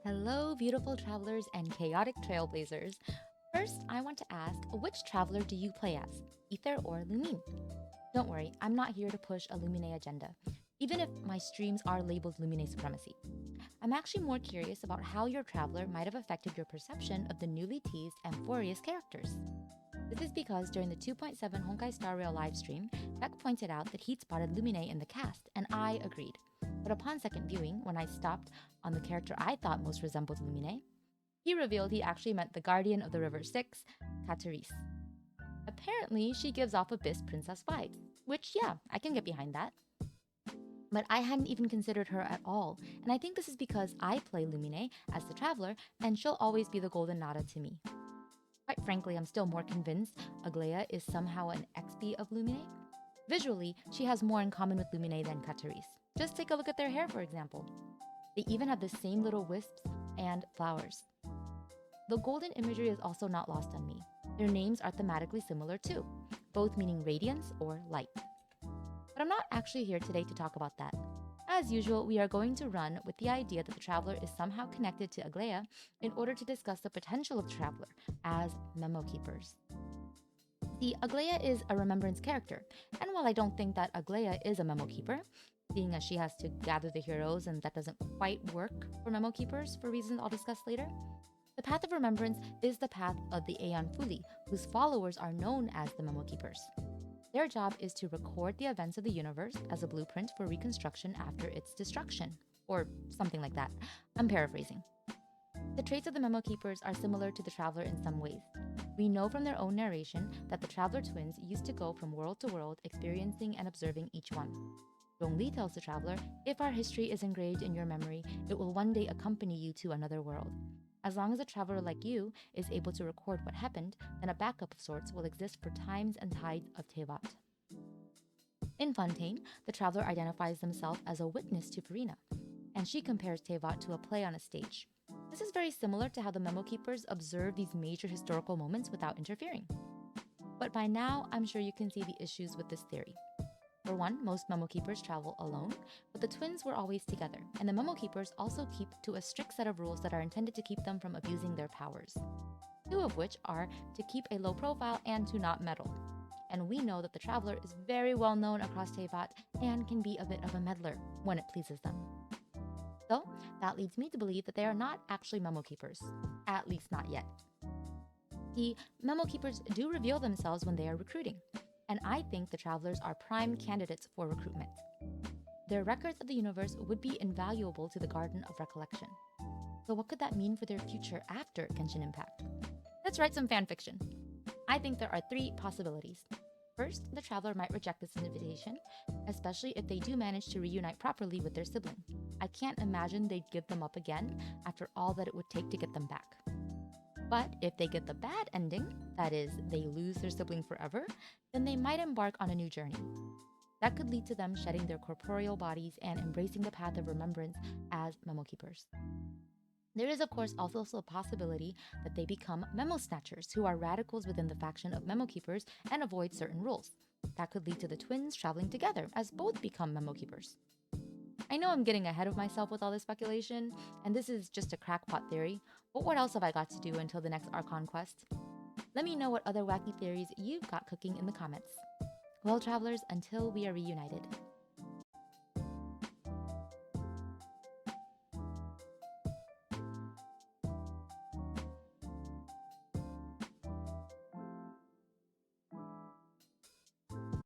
Hello, beautiful travelers and chaotic trailblazers. First, I want to ask, which traveler do you play as, Ether or Lumine? Don't worry, I'm not here to push a Lumine agenda, even if my streams are labeled Lumine supremacy. I'm actually more curious about how your traveler might have affected your perception of the newly teased Amphoreus characters. This is because during the 2.7 Honkai Star Rail livestream, Beck pointed out that he'd spotted Lumine in the cast, and I agreed. But upon second viewing, when I stopped on the character I thought most resembled Lumine, he revealed he actually meant the Guardian of the River Styx, Caterese. Apparently, she gives off Abyss Princess vibes, which, yeah, I can get behind that. But I hadn't even considered her at all, and I think this is because I play Lumine as the Traveler, and she'll always be the Golden Nada to me. Quite frankly, I'm still more convinced Aglaia is somehow an XP of Lumine. Visually, she has more in common with Lumine than Caterese. Just take a look at their hair, for example. They even have the same little wisps and flowers. The golden imagery is also not lost on me. Their names are thematically similar too, both meaning radiance or light. But I'm not actually here today to talk about that. As usual, we are going to run with the idea that the Traveler is somehow connected to Aglaia in order to discuss the potential of the Traveler as Memokeepers. See, Aglaia is a remembrance character, and while I don't think that Aglaia is a Memokeeper, seeing as she has to gather the heroes and that doesn't quite work for Memokeepers for reasons I'll discuss later, the path of remembrance is the path of the Aeon Fuli, whose followers are known as the Memokeepers. Their job is to record the events of the universe as a blueprint for reconstruction after its destruction, or something like that. I'm paraphrasing. The traits of the Memokeepers are similar to the Traveler in some ways. We know from their own narration that the Traveler twins used to go from world to world, experiencing and observing each one. Zhongli tells the Traveler, if our history is engraved in your memory, it will one day accompany you to another world. As long as a traveler like you is able to record what happened, then a backup of sorts will exist for times and tides of Tevat. In Fontaine, the Traveler identifies themselves as a witness to Farina, and she compares Tevat to a play on a stage. This is very similar to how the Memokeepers observe these major historical moments without interfering. But by now, I'm sure you can see the issues with this theory. For one, most Memokeepers travel alone, but the twins were always together, and the Memokeepers also keep to a strict set of rules that are intended to keep them from abusing their powers. Two of which are to keep a low profile and to not meddle. And we know that the Traveler is very well known across Tevat and can be a bit of a meddler when it pleases them. So, that leads me to believe that they are not actually Memokeepers, at least not yet. The Memokeepers do reveal themselves when they are recruiting, and I think the Travelers are prime candidates for recruitment. Their records of the universe would be invaluable to the Garden of Recollection. So what could that mean for their future after Genshin Impact? Let's write some fanfiction. I think there are three possibilities. First, the Traveler might reject this invitation, especially if they do manage to reunite properly with their sibling. I can't imagine they'd give them up again after all that it would take to get them back. But if they get the bad ending, that is, they lose their sibling forever, then they might embark on a new journey. That could lead to them shedding their corporeal bodies and embracing the path of remembrance as Memokeepers. There is, of course, also a possibility that they become Memo Snatchers, who are radicals within the faction of Memokeepers and avoid certain rules. That could lead to the twins traveling together, as both become Memokeepers. I know I'm getting ahead of myself with all this speculation, and this is just a crackpot theory, but what else have I got to do until the next Archon quest? Let me know what other wacky theories you've got cooking in the comments. Well, travelers, until we are reunited.